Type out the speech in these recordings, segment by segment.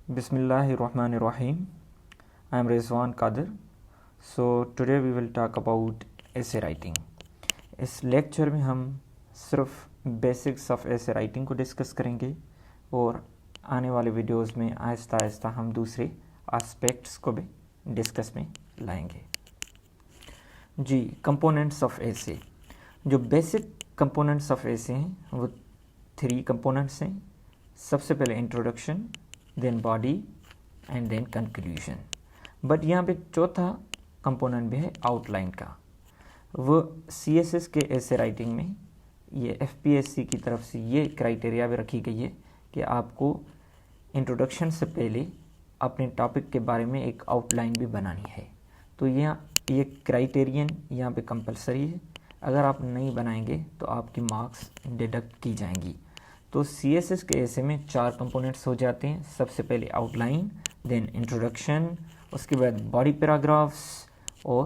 Bismillahirrahmanirrahim. I am Rizwan Kadir. So today we will talk about essay writing. इस lecture में हम सिर्फ basics of essay writing को discuss करेंगे और आने वाले वीडियोस में आहिस्ता आहिस्ता हम दूसरे एस्पेक्ट्स को भी डिस्कस में लाएंगे। जी, कंपोनेंट्स ऑफ essay। जो बेसिक कंपोनेंट्स ऑफ essay हैं वो 3 कंपोनेंट्स हैं। सबसे पहले introduction, then body and then conclusion. But यहाँ पे चौथा कंपोनेंट भी है आउटलाइन का। वो CSS के ऐसे राइटिंग में ये FPSC की तरफ से ये क्राइटेरिया भी रखी गई है कि आपको इंट्रोडक्शन से पहले अपने टॉपिक के बारे में एक आउटलाइन भी बनानी है। तो ये क्राइटेरियन यहाँ पे कंपलसरी है। अगर आप नहीं बनाएंगे तो आपकी मार्क्स डिडक्ट की जाएंगी। तो CSS के ऐसे में 4 कंपोनेंट्स हो जाते हैं। सबसे पहले आउटलाइन, देन इंट्रोडक्शन, उसके बाद बॉडी पैराग्राफ्स और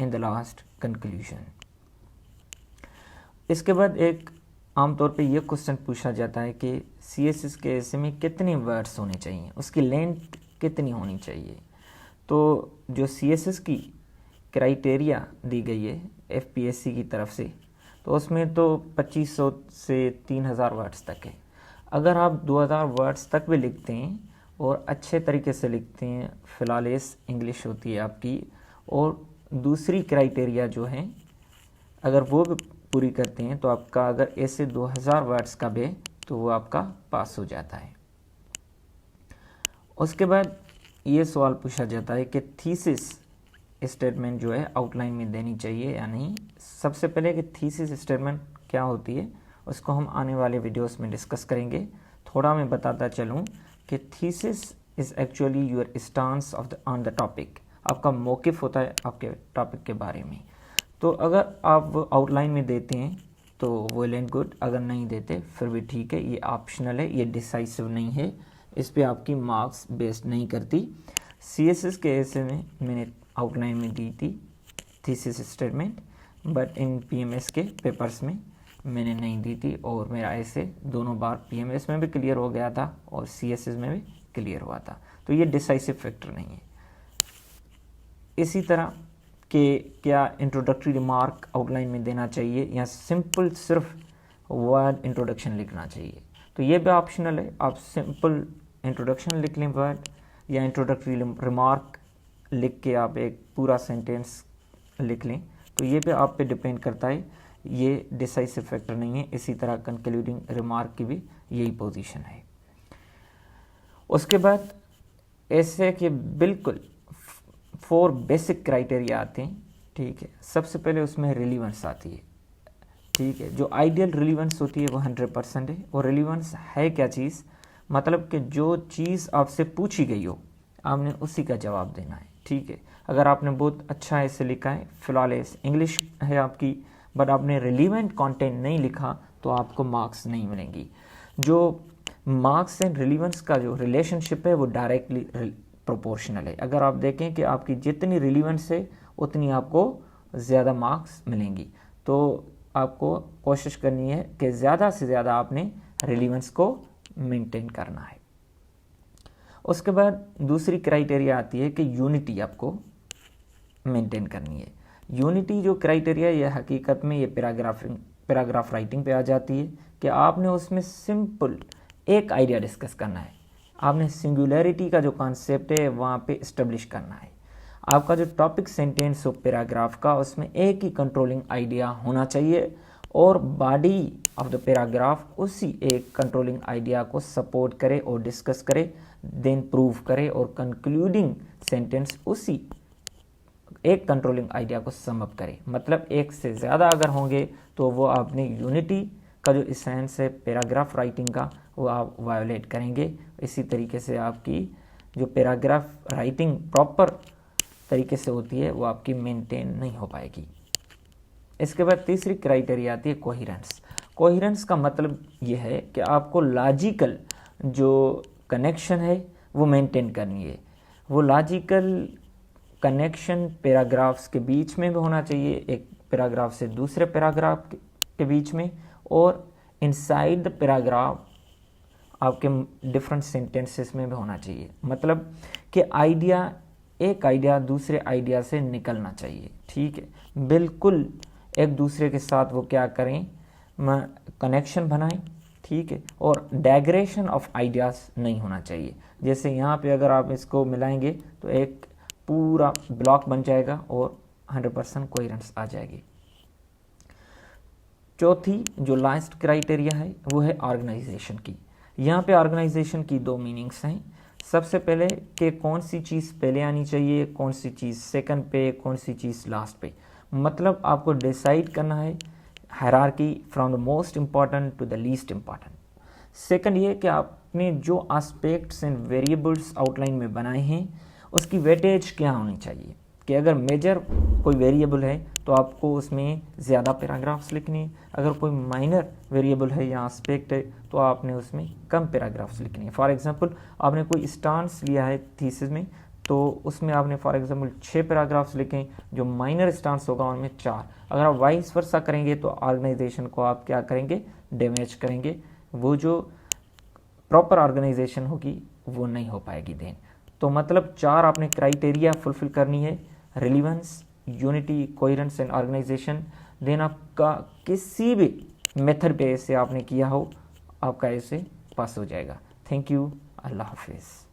इन द लास्ट कंक्लूजन। इसके बाद एक आमतौर पे ये क्वेश्चन पूछा जाता है कि CSS के ऐसे में कितने वर्ड्स होने चाहिए, उसकी लेंथ कितनी होनी चाहिए। तो जो CSS की क्राइटेरिया दी गई है FPSC की तरफ से, तो उसमें तो 2500 से 3000 वर्ड्स तक है। अगर आप 2000 वर्ड्स तक भी लिखते हैं और अच्छे तरीके से लिखते हैं, फ्लॉलेस इंग्लिश होती है आपकी, और दूसरी क्राइटेरिया जो है अगर वो भी पूरी करते हैं, तो आपका अगर ऐसे 2000 वर्ड्स का भी तो वो आपका पास हो जाता है। उसके बाद ये सवाल पूछा जाता है कि थीसिस स्टेटमेंट जो है आउटलाइन में देनी चाहिए या नहीं। सबसे पहले कि थीसिस स्टेटमेंट क्या होती है उसको हम आने वाले वीडियोस में डिस्कस करेंगे। थोड़ा मैं बताता चलूँ कि thesis is actually your stance on the topic. आपका मौक़िफ़ होता है आपके टॉपिक के बारे में। तो अगर आप आउटलाइन में देते हैं तो वेल एंड गुड, अगर नहीं देते फिर भी ठीक है। ये ऑप्शनल है, ये डिसाइसिव नहीं है, इस पर आपकी मार्क्स बेस्ड नहीं करती। CSS के ऐसे में मैंने आउटलाइन में दी थी thesis statement, but in PMS के पेपर्स में मैंने नहीं दी थी और मेरा ऐसे दोनों बार PMS में भी क्लियर हो गया था और CSS में भी क्लियर हुआ था। तो ये डिसाइसिव फैक्टर नहीं है। इसी तरह के क्या इंट्रोडक्टरी रिमार्क आउटलाइन में देना चाहिए या सिंपल सिर्फ वर्ड इंट्रोडक्शन लिखना चाहिए, तो ये भी ऑप्शनल है। आप सिंपल इंट्रोडक्शन लिख लें वर्ड, या इंट्रोडक्टरी रिमार्क लिख के आप एक पूरा सेंटेंस लिख लें, तो ये भी आप पे डिपेंड करता है। ये डिसाइसिव फैक्टर नहीं है। इसी तरह कंक्लूडिंग रिमार्क की भी यही पोजीशन है। उसके बाद ऐसे के बिल्कुल 4 बेसिक क्राइटेरिया आते हैं, ठीक है। सबसे पहले उसमें रिलीवेंस आती है, ठीक है। जो आइडियल रिलीवेंस होती है वो 100% है। और रिलीवेंस है क्या चीज़, मतलब कि जो चीज़ आपसे पूछी गई हो आपने उसी का जवाब देना है, ठीक है। अगर आपने बहुत अच्छा ऐसे लिखा है, फ्लॉलेस इंग्लिश है आपकी, बट आपने रिलीवेंट कंटेंट नहीं लिखा तो आपको मार्क्स नहीं मिलेंगी। जो मार्क्स एंड रिलीवेंस का जो रिलेशनशिप है वो डायरेक्टली प्रोपोर्शनल है। अगर आप देखें कि आपकी जितनी रिलीवेंस है उतनी आपको ज़्यादा मार्क्स मिलेंगी। तो आपको कोशिश करनी है कि ज़्यादा से ज़्यादा आपने रिलीवेंस को मेंटेन करना है। उसके बाद दूसरी क्राइटेरिया आती है कि यूनिटी आपको मेंटेन करनी है। यूनिटी जो क्राइटेरिया ये हकीकत में ये पैराग्राफ राइटिंग पे आ जाती है कि आपने उसमें सिंपल एक आइडिया डिस्कस करना है। आपने सिंगुलैरिटी का जो कॉन्सेप्ट है वहाँ पे इस्टेब्लिश करना है। आपका जो टॉपिक सेंटेंस हो पैराग्राफ का, उसमें एक ही कंट्रोलिंग आइडिया होना चाहिए और बॉडी ऑफ द पैराग्राफ उसी एक कंट्रोलिंग आइडिया को सपोर्ट करे और डिस्कस करे, देन प्रूव करे, और कंक्लूडिंग सेंटेंस उसी एक कंट्रोलिंग आइडिया को सम अप करे। मतलब एक से ज़्यादा अगर होंगे तो वो आपने यूनिटी का जो एसेंस है पैराग्राफ राइटिंग का वो आप वायोलेट करेंगे। इसी तरीके से आपकी जो पैराग्राफ राइटिंग प्रॉपर तरीके से होती है वो आपकी मेंटेन नहीं हो पाएगी। इसके बाद तीसरी क्राइटेरिया आती है कोहिरेंस। कोहिरेंस का मतलब ये है कि आपको लॉजिकल जो कनेक्शन है वो मेंटेन करनी है। वो लॉजिकल कनेक्शन पैराग्राफ्स के बीच में भी होना चाहिए, एक पैराग्राफ से दूसरे पैराग्राफ के बीच में, और इनसाइड द पैराग्राफ आपके डिफरेंट सेंटेंसेस में भी होना चाहिए। मतलब कि आइडिया, एक आइडिया दूसरे आइडिया से निकलना चाहिए, ठीक है। बिल्कुल एक दूसरे के साथ वो क्या करें, कनेक्शन बनाएं, ठीक है। और डायग्रेशन ऑफ आइडियाज़ नहीं होना चाहिए। जैसे यहाँ पे अगर आप इसको मिलाएंगे तो एक पूरा ब्लॉक बन जाएगा और 100% कोहेरेंस आ जाएगी। चौथी जो लास्ट क्राइटेरिया है वो है ऑर्गेनाइजेशन की। यहाँ पे ऑर्गेनाइजेशन की दो मीनिंग्स हैं। सबसे पहले कि कौन सी चीज़ पहले आनी चाहिए, कौन सी चीज़ सेकंड पे, कौन सी चीज़ लास्ट पे। मतलब आपको डिसाइड करना है hierarchy from the most important to the least important. Second ये कि आपने जो एस्पेक्ट्स एंड वेरिएबल्स आउटलाइन में बनाए हैं उसकी वेटेज क्या होनी चाहिए, कि अगर मेजर कोई वेरिएबल है तो आपको उसमें ज़्यादा पैराग्राफ्स लिखने, अगर कोई माइनर वेरिएबल है या एस्पेक्ट है तो आपने उसमें कम पैराग्राफ्स लिखने हैं। फॉर एग्जांपल आपने कोई स्टांस लिया है थीसिस में तो उसमें आपने फॉर एग्जांपल 6 पैराग्राफ्स लिखें, जो माइनर स्टांस होगा उनमें 4। अगर आप वाइस वर्सा करेंगे तो ऑर्गेनाइजेशन को आप क्या करेंगे, डैमेज करेंगे। वो जो प्रॉपर ऑर्गेनाइजेशन होगी वो नहीं हो पाएगी देन। तो मतलब 4 आपने क्राइटेरिया फुलफिल करनी है, relevance, unity, coherence and organisation. Then आपका किसी भी मेथड पे से आपने किया हो आपका ऐसे पास हो जाएगा। थैंक यू, अल्लाह हाफिज़।